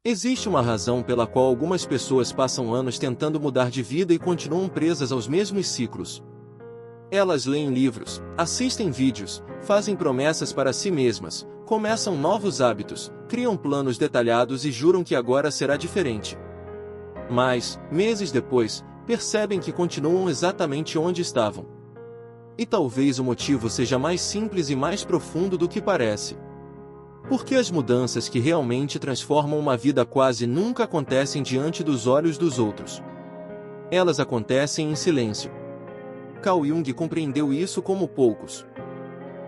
Existe uma razão pela qual algumas pessoas passam anos tentando mudar de vida e continuam presas aos mesmos ciclos. Elas leem livros, assistem vídeos, fazem promessas para si mesmas, começam novos hábitos, criam planos detalhados e juram que agora será diferente. Mas, meses depois, percebem que continuam exatamente onde estavam. E talvez o motivo seja mais simples e mais profundo do que parece. Porque as mudanças que realmente transformam uma vida quase nunca acontecem diante dos olhos dos outros. Elas acontecem em silêncio. Carl Jung compreendeu isso como poucos.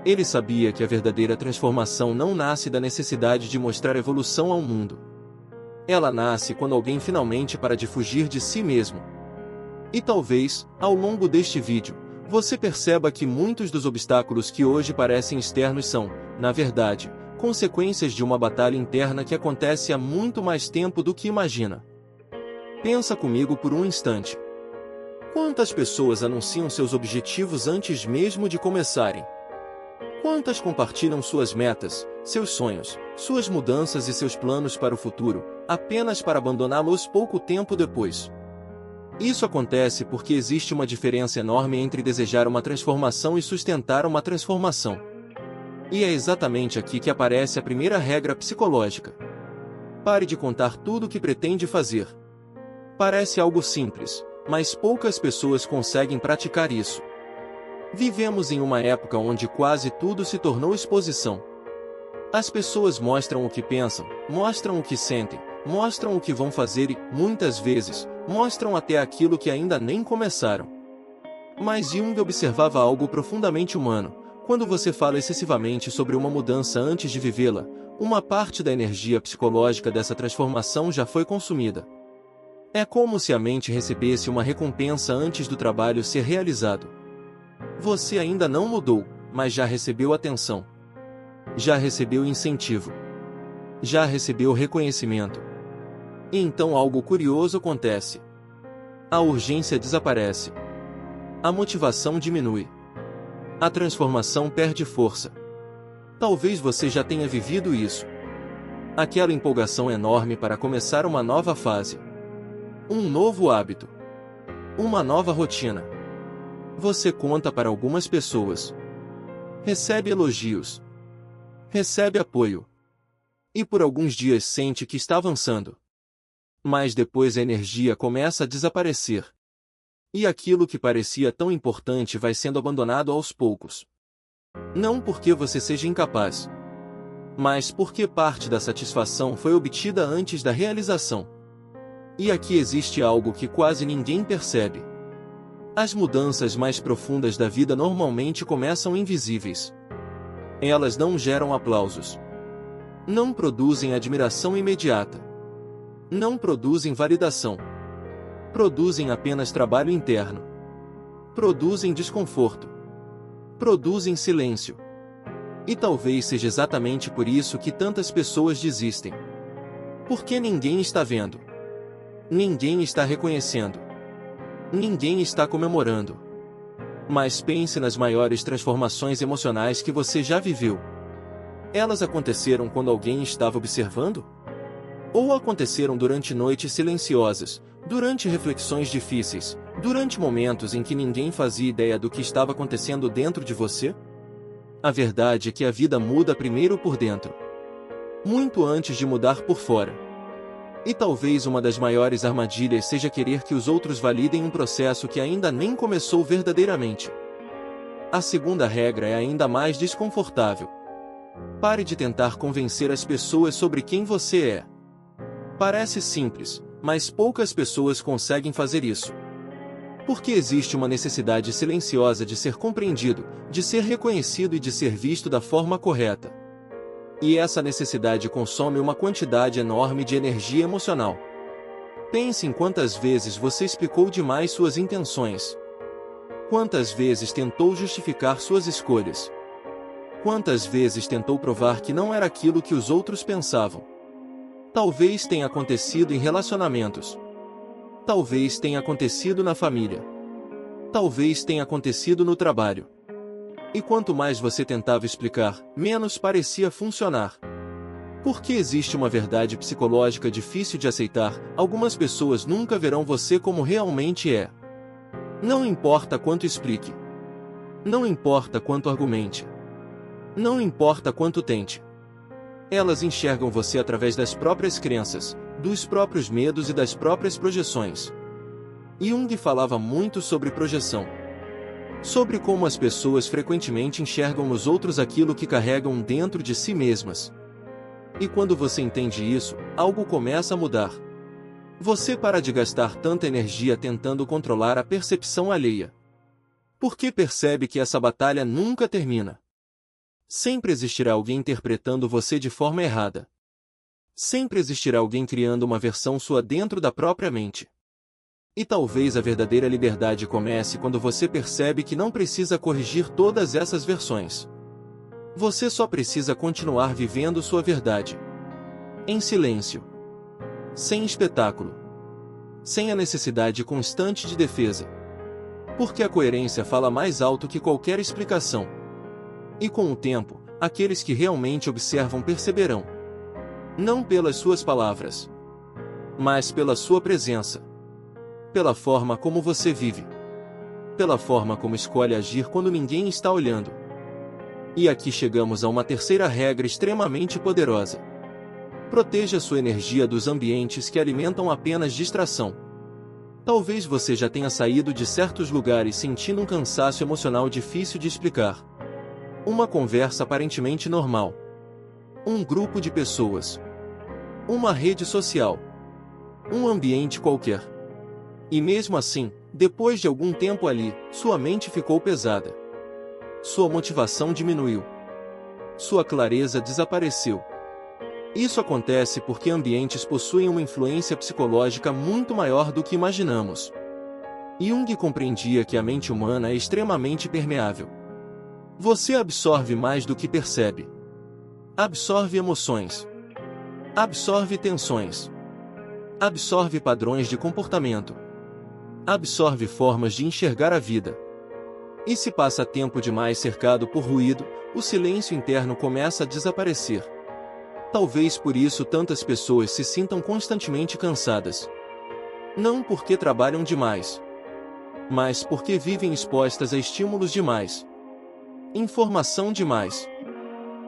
Ele sabia que a verdadeira transformação não nasce da necessidade de mostrar evolução ao mundo. Ela nasce quando alguém finalmente para de fugir de si mesmo. E talvez, ao longo deste vídeo, você perceba que muitos dos obstáculos que hoje parecem externos são, na verdade, consequências de uma batalha interna que acontece há muito mais tempo do que imagina. Pensa comigo por um instante. Quantas pessoas anunciam seus objetivos antes mesmo de começarem? Quantas compartilham suas metas, seus sonhos, suas mudanças e seus planos para o futuro, apenas para abandoná-los pouco tempo depois? Isso acontece porque existe uma diferença enorme entre desejar uma transformação e sustentar uma transformação. E é exatamente aqui que aparece a primeira regra psicológica. Pare de contar tudo o que pretende fazer. Parece algo simples, mas poucas pessoas conseguem praticar isso. Vivemos em uma época onde quase tudo se tornou exposição. As pessoas mostram o que pensam, mostram o que sentem, mostram o que vão fazer e, muitas vezes, mostram até aquilo que ainda nem começaram. Mas Jung observava algo profundamente humano. Quando você fala excessivamente sobre uma mudança antes de vivê-la, uma parte da energia psicológica dessa transformação já foi consumida. É como se a mente recebesse uma recompensa antes do trabalho ser realizado. Você ainda não mudou, mas já recebeu atenção. Já recebeu incentivo. Já recebeu reconhecimento. E então algo curioso acontece. A urgência desaparece. A motivação diminui. A transformação perde força. Talvez você já tenha vivido isso. Aquela empolgação enorme para começar uma nova fase. Um novo hábito. Uma nova rotina. Você conta para algumas pessoas. Recebe elogios. Recebe apoio. E por alguns dias sente que está avançando. Mas depois a energia começa a desaparecer. E aquilo que parecia tão importante vai sendo abandonado aos poucos. Não porque você seja incapaz, mas porque parte da satisfação foi obtida antes da realização. E aqui existe algo que quase ninguém percebe. As mudanças mais profundas da vida normalmente começam invisíveis. Elas não geram aplausos. Não produzem admiração imediata. Não produzem validação. Produzem apenas trabalho interno. Produzem desconforto. Produzem silêncio. E talvez seja exatamente por isso que tantas pessoas desistem. Porque ninguém está vendo. Ninguém está reconhecendo. Ninguém está comemorando. Mas pense nas maiores transformações emocionais que você já viveu. Elas aconteceram quando alguém estava observando? Ou aconteceram durante noites silenciosas, durante reflexões difíceis, durante momentos em que ninguém fazia ideia do que estava acontecendo dentro de você? A verdade é que a vida muda primeiro por dentro. Muito antes de mudar por fora. E talvez uma das maiores armadilhas seja querer que os outros validem um processo que ainda nem começou verdadeiramente. A segunda regra é ainda mais desconfortável. Pare de tentar convencer as pessoas sobre quem você é. Parece simples, mas poucas pessoas conseguem fazer isso. Porque existe uma necessidade silenciosa de ser compreendido, de ser reconhecido e de ser visto da forma correta. E essa necessidade consome uma quantidade enorme de energia emocional. Pense em quantas vezes você explicou demais suas intenções. Quantas vezes tentou justificar suas escolhas. Quantas vezes tentou provar que não era aquilo que os outros pensavam. Talvez tenha acontecido em relacionamentos. Talvez tenha acontecido na família. Talvez tenha acontecido no trabalho. E quanto mais você tentava explicar, menos parecia funcionar. Porque existe uma verdade psicológica difícil de aceitar, algumas pessoas nunca verão você como realmente é. Não importa quanto explique. Não importa quanto argumente. Não importa quanto tente. Elas enxergam você através das próprias crenças, dos próprios medos e das próprias projeções. Jung falava muito sobre projeção. Sobre como as pessoas frequentemente enxergam nos outros aquilo que carregam dentro de si mesmas. E quando você entende isso, algo começa a mudar. Você para de gastar tanta energia tentando controlar a percepção alheia. Porque percebe que essa batalha nunca termina. Sempre existirá alguém interpretando você de forma errada. Sempre existirá alguém criando uma versão sua dentro da própria mente. E talvez a verdadeira liberdade comece quando você percebe que não precisa corrigir todas essas versões. Você só precisa continuar vivendo sua verdade. Em silêncio. Sem espetáculo. Sem a necessidade constante de defesa. Porque a coerência fala mais alto que qualquer explicação. E com o tempo, aqueles que realmente observam perceberão. Não pelas suas palavras, mas pela sua presença. Pela forma como você vive. Pela forma como escolhe agir quando ninguém está olhando. E aqui chegamos a uma terceira regra extremamente poderosa. Proteja sua energia dos ambientes que alimentam apenas distração. Talvez você já tenha saído de certos lugares sentindo um cansaço emocional difícil de explicar. Uma conversa aparentemente normal. Um grupo de pessoas. Uma rede social. Um ambiente qualquer. E mesmo assim, depois de algum tempo ali, sua mente ficou pesada. Sua motivação diminuiu. Sua clareza desapareceu. Isso acontece porque ambientes possuem uma influência psicológica muito maior do que imaginamos. Jung compreendia que a mente humana é extremamente permeável. Você absorve mais do que percebe. Absorve emoções. Absorve tensões. Absorve padrões de comportamento. Absorve formas de enxergar a vida. E se passa tempo demais cercado por ruído, o silêncio interno começa a desaparecer. Talvez por isso tantas pessoas se sintam constantemente cansadas. Não porque trabalham demais, mas porque vivem expostas a estímulos demais. Informação demais.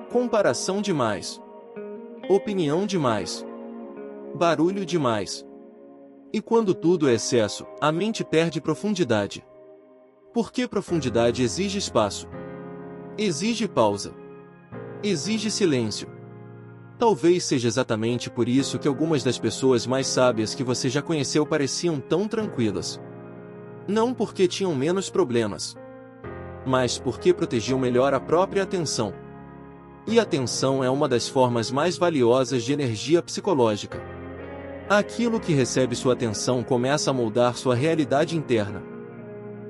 Comparação demais. Opinião demais. Barulho demais. E quando tudo é excesso, a mente perde profundidade. Porque profundidade exige espaço. Exige pausa. Exige silêncio. Talvez seja exatamente por isso que algumas das pessoas mais sábias que você já conheceu pareciam tão tranquilas. Não porque tinham menos problemas, mas porque protegiam melhor a própria atenção. E a atenção é uma das formas mais valiosas de energia psicológica. Aquilo que recebe sua atenção começa a moldar sua realidade interna.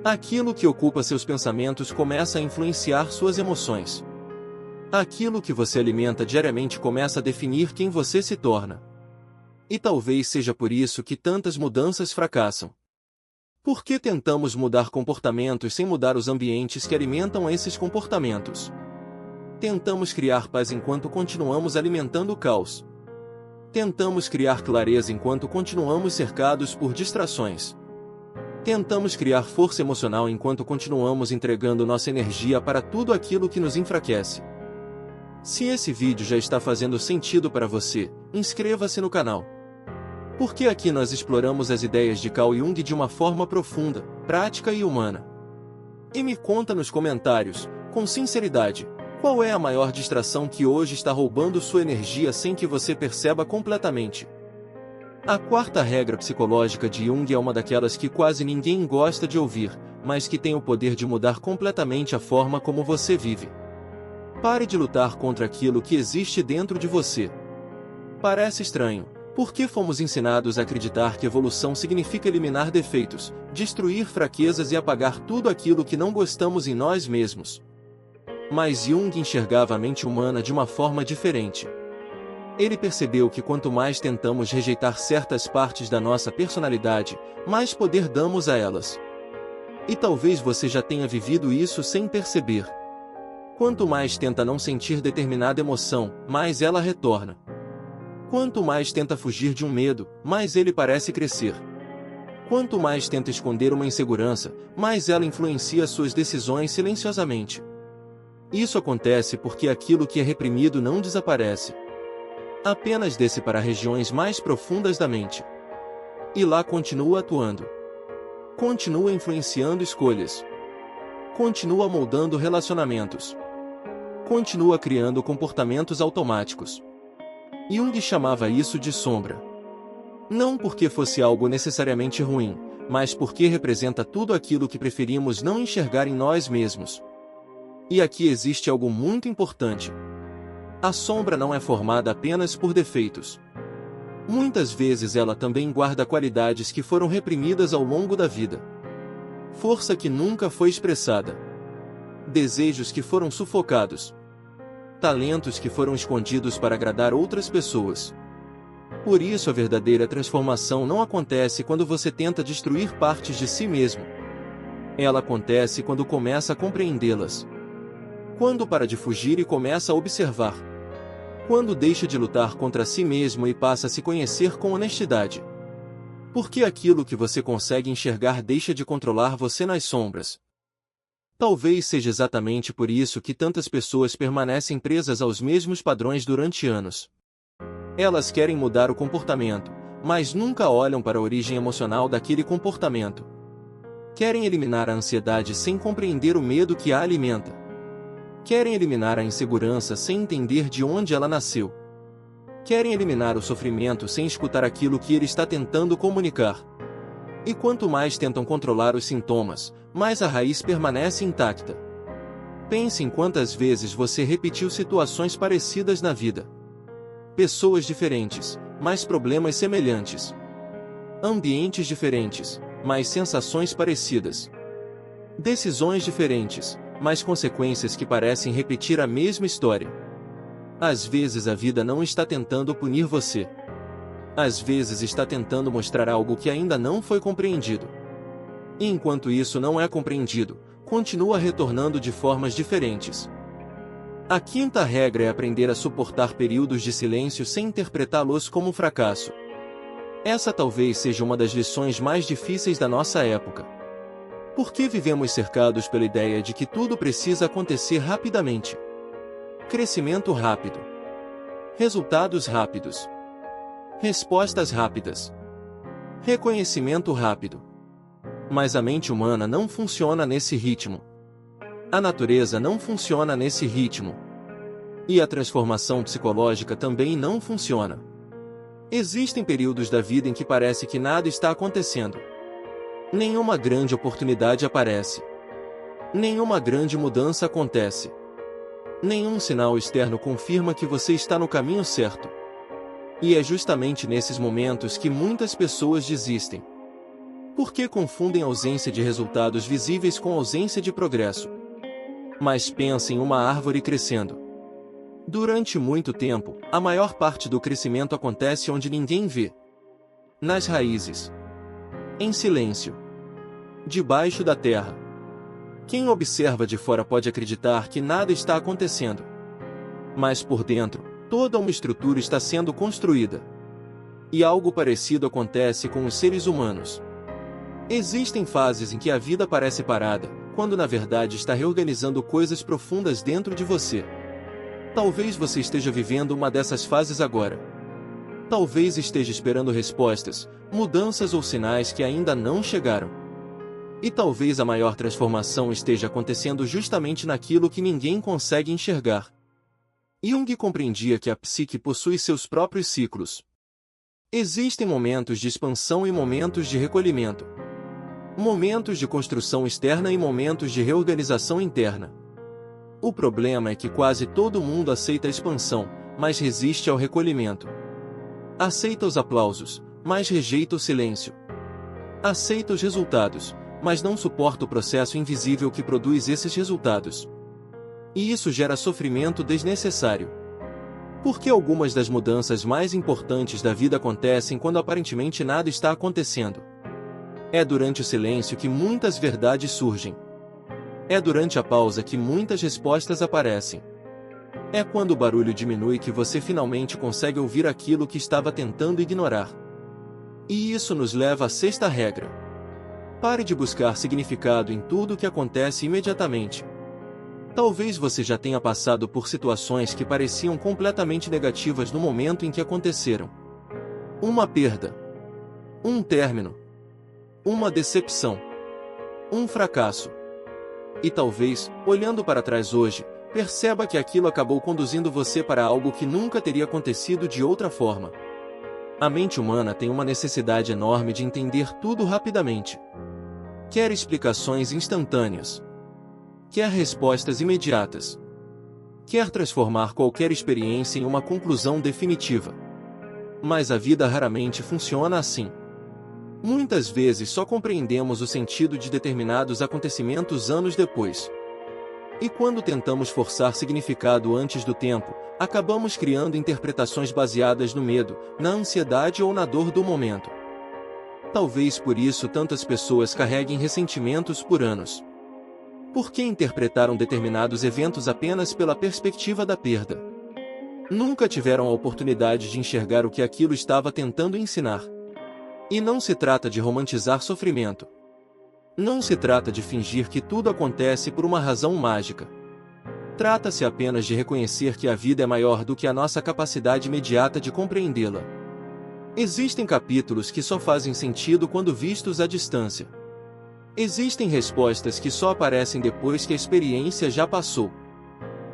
Aquilo que ocupa seus pensamentos começa a influenciar suas emoções. Aquilo que você alimenta diariamente começa a definir quem você se torna. E talvez seja por isso que tantas mudanças fracassam. Porque tentamos mudar comportamentos sem mudar os ambientes que alimentam esses comportamentos. Tentamos criar paz enquanto continuamos alimentando o caos. Tentamos criar clareza enquanto continuamos cercados por distrações. Tentamos criar força emocional enquanto continuamos entregando nossa energia para tudo aquilo que nos enfraquece. Se esse vídeo já está fazendo sentido para você, inscreva-se no canal. Porque aqui nós exploramos as ideias de Carl Jung de uma forma profunda, prática e humana. E me conta nos comentários, com sinceridade, qual é a maior distração que hoje está roubando sua energia sem que você perceba completamente? A quarta regra psicológica de Jung é uma daquelas que quase ninguém gosta de ouvir, mas que tem o poder de mudar completamente a forma como você vive. Pare de lutar contra aquilo que existe dentro de você. Parece estranho, porque fomos ensinados a acreditar que evolução significa eliminar defeitos, destruir fraquezas e apagar tudo aquilo que não gostamos em nós mesmos. Mas Jung enxergava a mente humana de uma forma diferente. Ele percebeu que quanto mais tentamos rejeitar certas partes da nossa personalidade, mais poder damos a elas. E talvez você já tenha vivido isso sem perceber. Quanto mais tenta não sentir determinada emoção, mais ela retorna. Quanto mais tenta fugir de um medo, mais ele parece crescer. Quanto mais tenta esconder uma insegurança, mais ela influencia suas decisões silenciosamente. Isso acontece porque aquilo que é reprimido não desaparece. Apenas desce para regiões mais profundas da mente. E lá continua atuando. Continua influenciando escolhas. Continua moldando relacionamentos. Continua criando comportamentos automáticos. Jung chamava isso de sombra. Não porque fosse algo necessariamente ruim, mas porque representa tudo aquilo que preferimos não enxergar em nós mesmos. E aqui existe algo muito importante. A sombra não é formada apenas por defeitos. Muitas vezes ela também guarda qualidades que foram reprimidas ao longo da vida. Força que nunca foi expressada. Desejos que foram sufocados. Talentos que foram escondidos para agradar outras pessoas. Por isso a verdadeira transformação não acontece quando você tenta destruir partes de si mesmo. Ela acontece quando começa a compreendê-las. Quando para de fugir e começa a observar. Quando deixa de lutar contra si mesmo e passa a se conhecer com honestidade. Porque aquilo que você consegue enxergar deixa de controlar você nas sombras. Talvez seja exatamente por isso que tantas pessoas permanecem presas aos mesmos padrões durante anos. Elas querem mudar o comportamento, mas nunca olham para a origem emocional daquele comportamento. Querem eliminar a ansiedade sem compreender o medo que a alimenta. Querem eliminar a insegurança sem entender de onde ela nasceu. Querem eliminar o sofrimento sem escutar aquilo que ele está tentando comunicar. E quanto mais tentam controlar os sintomas, mais a raiz permanece intacta. Pense em quantas vezes você repetiu situações parecidas na vida. Pessoas diferentes, mas problemas semelhantes. Ambientes diferentes, mas sensações parecidas. Decisões diferentes, mas consequências que parecem repetir a mesma história. Às vezes a vida não está tentando punir você. Às vezes está tentando mostrar algo que ainda não foi compreendido. E enquanto isso não é compreendido, continua retornando de formas diferentes. A quinta regra é aprender a suportar períodos de silêncio sem interpretá-los como fracasso. Essa talvez seja uma das lições mais difíceis da nossa época. Porque vivemos cercados pela ideia de que tudo precisa acontecer rapidamente. Crescimento rápido. Resultados rápidos. Respostas rápidas. Reconhecimento rápido. Mas a mente humana não funciona nesse ritmo. A natureza não funciona nesse ritmo. E a transformação psicológica também não funciona. Existem períodos da vida em que parece que nada está acontecendo. Nenhuma grande oportunidade aparece. Nenhuma grande mudança acontece. Nenhum sinal externo confirma que você está no caminho certo. E é justamente nesses momentos que muitas pessoas desistem. Porque confundem ausência de resultados visíveis com ausência de progresso. Mas pense em uma árvore crescendo. Durante muito tempo, a maior parte do crescimento acontece onde ninguém vê. Nas raízes. Em silêncio. Debaixo da terra. Quem observa de fora pode acreditar que nada está acontecendo. Mas por dentro, toda uma estrutura está sendo construída. E algo parecido acontece com os seres humanos. Existem fases em que a vida parece parada, quando na verdade está reorganizando coisas profundas dentro de você. Talvez você esteja vivendo uma dessas fases agora. Talvez esteja esperando respostas, mudanças ou sinais que ainda não chegaram. E talvez a maior transformação esteja acontecendo justamente naquilo que ninguém consegue enxergar. Jung compreendia que a psique possui seus próprios ciclos. Existem momentos de expansão e momentos de recolhimento. Momentos de construção externa e momentos de reorganização interna. O problema é que quase todo mundo aceita a expansão, mas resiste ao recolhimento. Aceita os aplausos, mas rejeita o silêncio. Aceita os resultados, mas não suporta o processo invisível que produz esses resultados. E isso gera sofrimento desnecessário. Porque algumas das mudanças mais importantes da vida acontecem quando aparentemente nada está acontecendo. É durante o silêncio que muitas verdades surgem. É durante a pausa que muitas respostas aparecem. É quando o barulho diminui que você finalmente consegue ouvir aquilo que estava tentando ignorar. E isso nos leva à sexta regra. Pare de buscar significado em tudo o que acontece imediatamente. Talvez você já tenha passado por situações que pareciam completamente negativas no momento em que aconteceram. Uma perda. Um término. Uma decepção. Um fracasso. E talvez, olhando para trás hoje, perceba que aquilo acabou conduzindo você para algo que nunca teria acontecido de outra forma. A mente humana tem uma necessidade enorme de entender tudo rapidamente. Quer explicações instantâneas. Quer respostas imediatas. Quer transformar qualquer experiência em uma conclusão definitiva. Mas a vida raramente funciona assim. Muitas vezes só compreendemos o sentido de determinados acontecimentos anos depois. E quando tentamos forçar significado antes do tempo, acabamos criando interpretações baseadas no medo, na ansiedade ou na dor do momento. Talvez por isso tantas pessoas carreguem ressentimentos por anos. Porque interpretaram determinados eventos apenas pela perspectiva da perda. Nunca tiveram a oportunidade de enxergar o que aquilo estava tentando ensinar. E não se trata de romantizar sofrimento. Não se trata de fingir que tudo acontece por uma razão mágica. Trata-se apenas de reconhecer que a vida é maior do que a nossa capacidade imediata de compreendê-la. Existem capítulos que só fazem sentido quando vistos à distância. Existem respostas que só aparecem depois que a experiência já passou.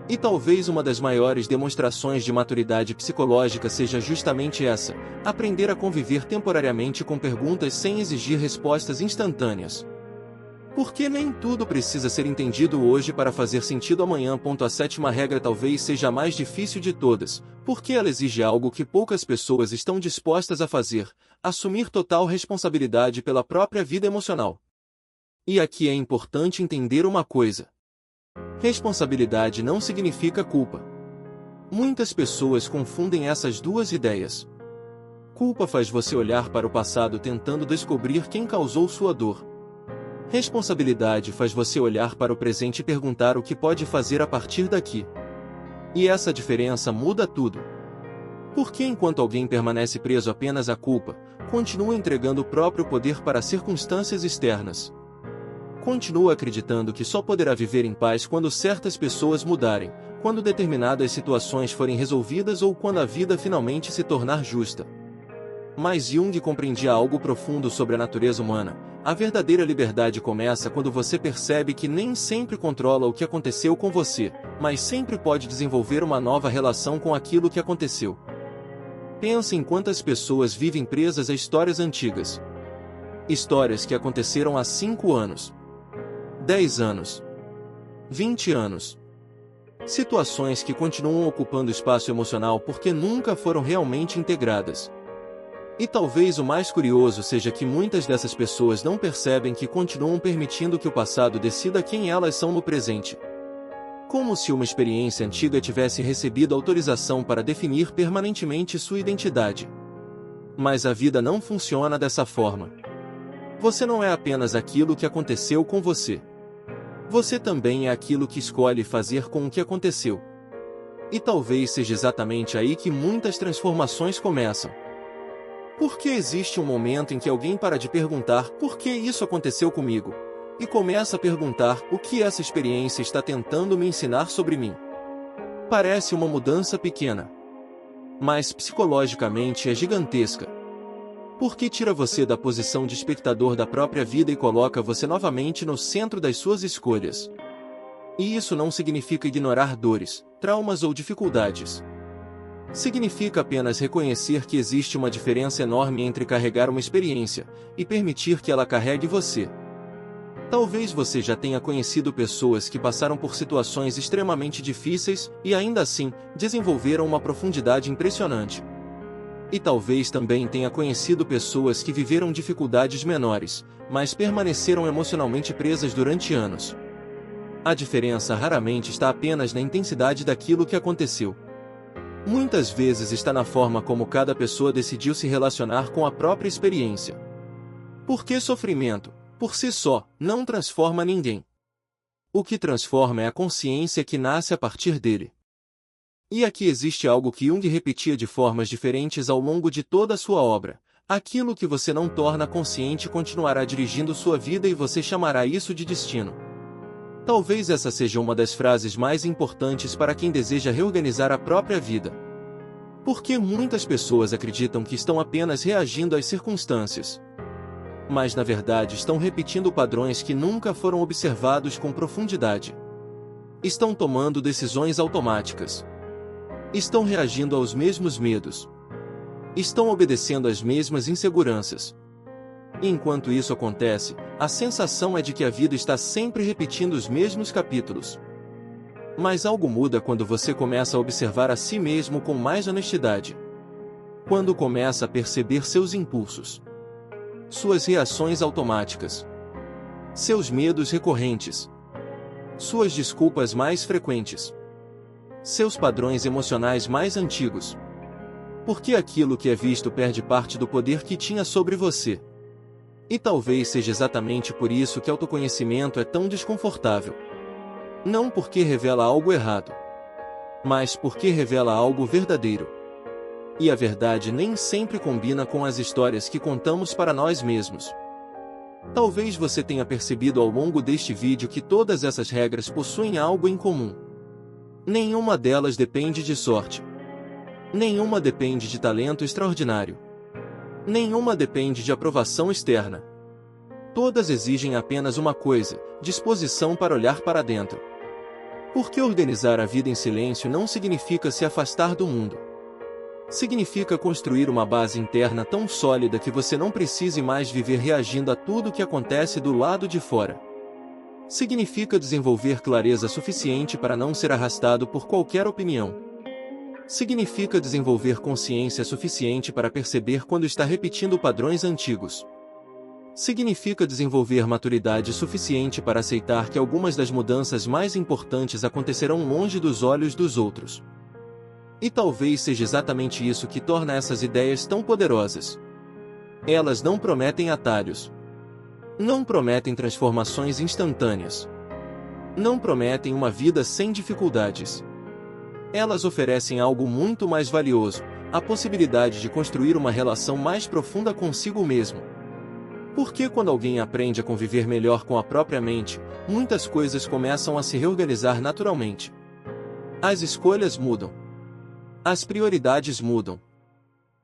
E talvez uma das maiores demonstrações de maturidade psicológica seja justamente essa: aprender a conviver temporariamente com perguntas sem exigir respostas instantâneas. Porque nem tudo precisa ser entendido hoje para fazer sentido amanhã. A sétima regra talvez seja a mais difícil de todas, porque ela exige algo que poucas pessoas estão dispostas a fazer: assumir total responsabilidade pela própria vida emocional. E aqui é importante entender uma coisa. Responsabilidade não significa culpa. Muitas pessoas confundem essas duas ideias. Culpa faz você olhar para o passado tentando descobrir quem causou sua dor. Responsabilidade faz você olhar para o presente e perguntar o que pode fazer a partir daqui. E essa diferença muda tudo. Porque enquanto alguém permanece preso apenas à culpa, continua entregando o próprio poder para circunstâncias externas. Continua acreditando que só poderá viver em paz quando certas pessoas mudarem, quando determinadas situações forem resolvidas ou quando a vida finalmente se tornar justa. Mas Jung compreendia algo profundo sobre a natureza humana. A verdadeira liberdade começa quando você percebe que nem sempre controla o que aconteceu com você, mas sempre pode desenvolver uma nova relação com aquilo que aconteceu. Pense em quantas pessoas vivem presas a histórias antigas. Histórias que aconteceram há 5 anos. 10 anos. 20 anos. Situações que continuam ocupando espaço emocional porque nunca foram realmente integradas. E talvez o mais curioso seja que muitas dessas pessoas não percebem que continuam permitindo que o passado decida quem elas são no presente. Como se uma experiência antiga tivesse recebido autorização para definir permanentemente sua identidade. Mas a vida não funciona dessa forma. Você não é apenas aquilo que aconteceu com você. Você também é aquilo que escolhe fazer com o que aconteceu. E talvez seja exatamente aí que muitas transformações começam. Porque existe um momento em que alguém para de perguntar por que isso aconteceu comigo, e começa a perguntar o que essa experiência está tentando me ensinar sobre mim. Parece uma mudança pequena, mas psicologicamente é gigantesca. Porque tira você da posição de espectador da própria vida e coloca você novamente no centro das suas escolhas. E isso não significa ignorar dores, traumas ou dificuldades. Significa apenas reconhecer que existe uma diferença enorme entre carregar uma experiência e permitir que ela carregue você. Talvez você já tenha conhecido pessoas que passaram por situações extremamente difíceis e ainda assim desenvolveram uma profundidade impressionante. E talvez também tenha conhecido pessoas que viveram dificuldades menores, mas permaneceram emocionalmente presas durante anos. A diferença raramente está apenas na intensidade daquilo que aconteceu. Muitas vezes está na forma como cada pessoa decidiu se relacionar com a própria experiência. Porque sofrimento, por si só, não transforma ninguém. O que transforma é a consciência que nasce a partir dele. E aqui existe algo que Jung repetia de formas diferentes ao longo de toda a sua obra. Aquilo que você não torna consciente continuará dirigindo sua vida e você chamará isso de destino. Talvez essa seja uma das frases mais importantes para quem deseja reorganizar a própria vida. Porque muitas pessoas acreditam que estão apenas reagindo às circunstâncias. Mas na verdade estão repetindo padrões que nunca foram observados com profundidade. Estão tomando decisões automáticas. Estão reagindo aos mesmos medos. Estão obedecendo às mesmas inseguranças. E enquanto isso acontece, a sensação é de que a vida está sempre repetindo os mesmos capítulos. Mas algo muda quando você começa a observar a si mesmo com mais honestidade. Quando começa a perceber seus impulsos, suas reações automáticas, seus medos recorrentes, suas desculpas mais frequentes, seus padrões emocionais mais antigos. Porque aquilo que é visto perde parte do poder que tinha sobre você. E talvez seja exatamente por isso que autoconhecimento é tão desconfortável. Não porque revela algo errado, mas porque revela algo verdadeiro. E a verdade nem sempre combina com as histórias que contamos para nós mesmos. Talvez você tenha percebido ao longo deste vídeo que todas essas regras possuem algo em comum. Nenhuma delas depende de sorte. Nenhuma depende de talento extraordinário. Nenhuma depende de aprovação externa. Todas exigem apenas uma coisa: disposição para olhar para dentro. Porque organizar a vida em silêncio não significa se afastar do mundo. Significa construir uma base interna tão sólida que você não precise mais viver reagindo a tudo que acontece do lado de fora. Significa desenvolver clareza suficiente para não ser arrastado por qualquer opinião. Significa desenvolver consciência suficiente para perceber quando está repetindo padrões antigos. Significa desenvolver maturidade suficiente para aceitar que algumas das mudanças mais importantes acontecerão longe dos olhos dos outros. E talvez seja exatamente isso que torna essas ideias tão poderosas. Elas não prometem atalhos. Não prometem transformações instantâneas. Não prometem uma vida sem dificuldades. Elas oferecem algo muito mais valioso: a possibilidade de construir uma relação mais profunda consigo mesmo. Porque quando alguém aprende a conviver melhor com a própria mente, muitas coisas começam a se reorganizar naturalmente. As escolhas mudam. As prioridades mudam.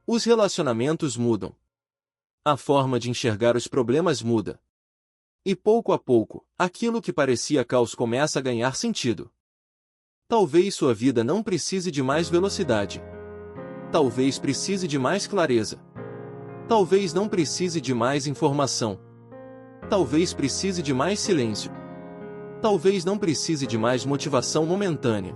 Os relacionamentos mudam. A forma de enxergar os problemas muda. E pouco a pouco, aquilo que parecia caos começa a ganhar sentido. Talvez sua vida não precise de mais velocidade. Talvez precise de mais clareza. Talvez não precise de mais informação. Talvez precise de mais silêncio. Talvez não precise de mais motivação momentânea.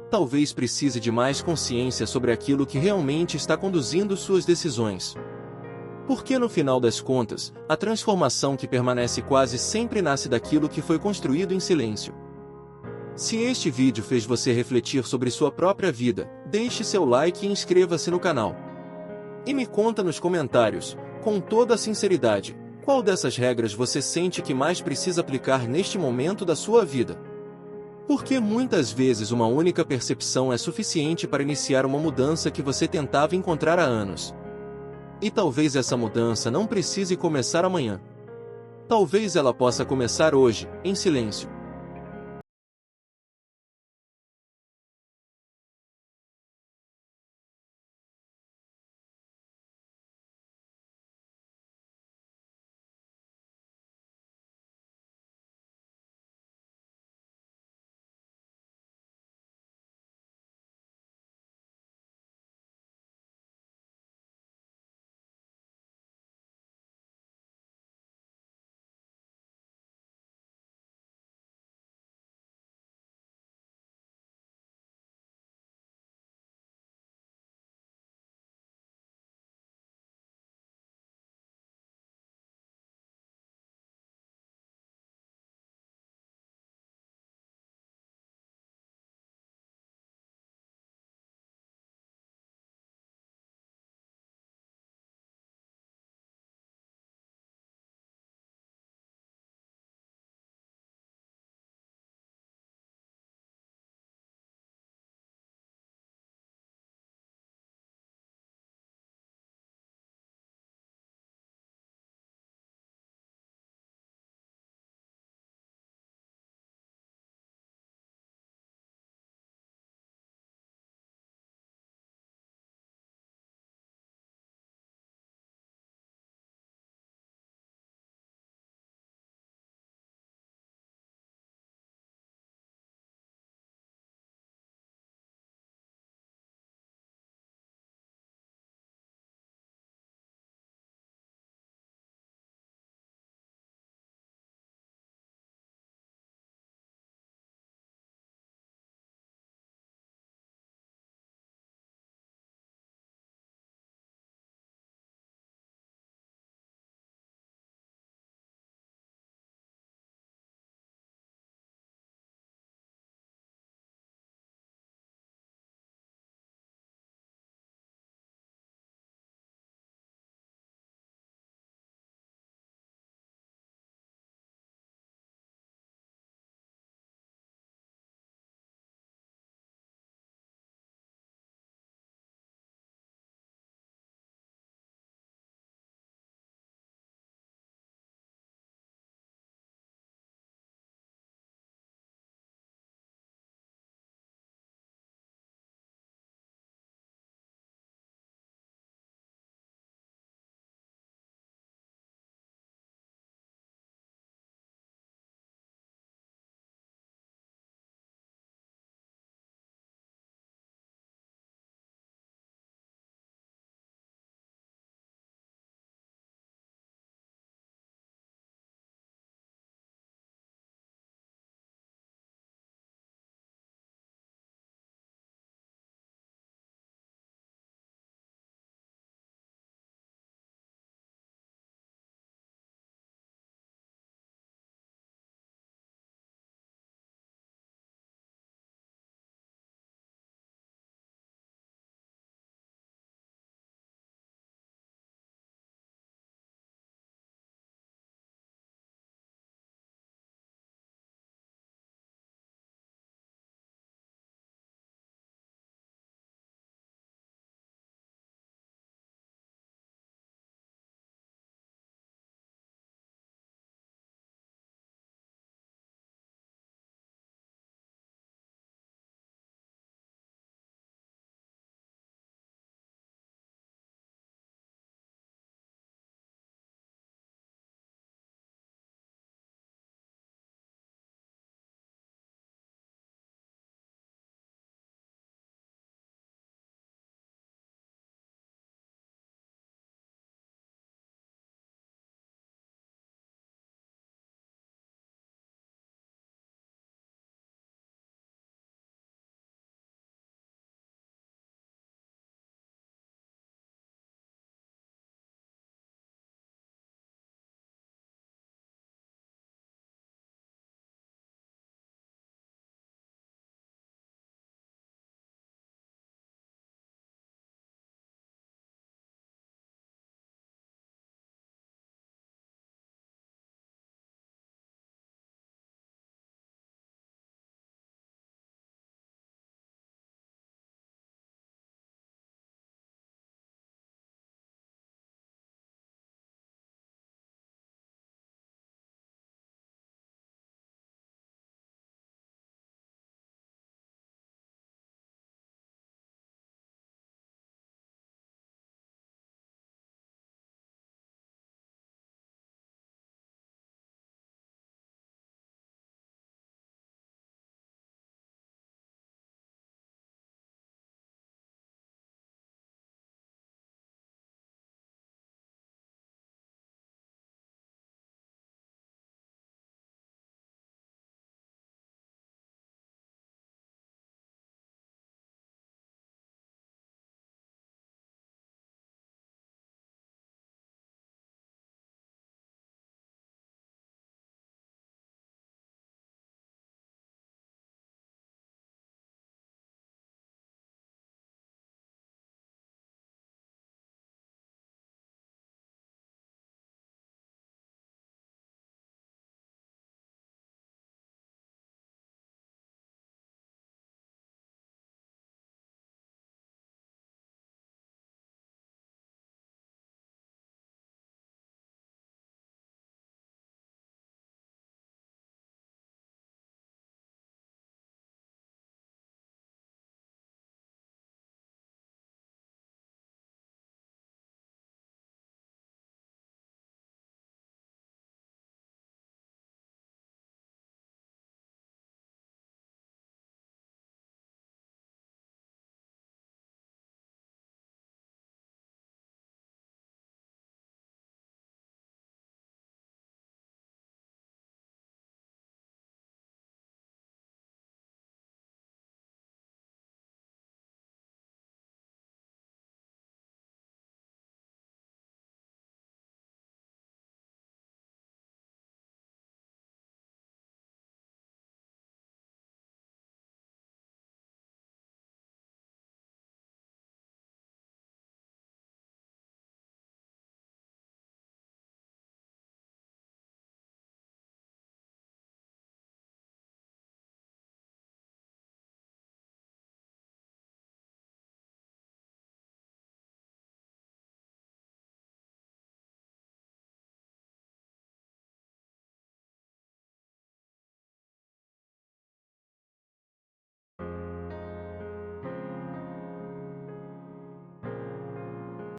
Talvez precise de mais consciência sobre aquilo que realmente está conduzindo suas decisões. Porque no final das contas, a transformação que permanece quase sempre nasce daquilo que foi construído em silêncio. Se este vídeo fez você refletir sobre sua própria vida, deixe seu like e inscreva-se no canal. E me conta nos comentários, com toda a sinceridade, qual dessas regras você sente que mais precisa aplicar neste momento da sua vida. Porque muitas vezes uma única percepção é suficiente para iniciar uma mudança que você tentava encontrar há anos. E talvez essa mudança não precise começar amanhã. Talvez ela possa começar hoje, em silêncio.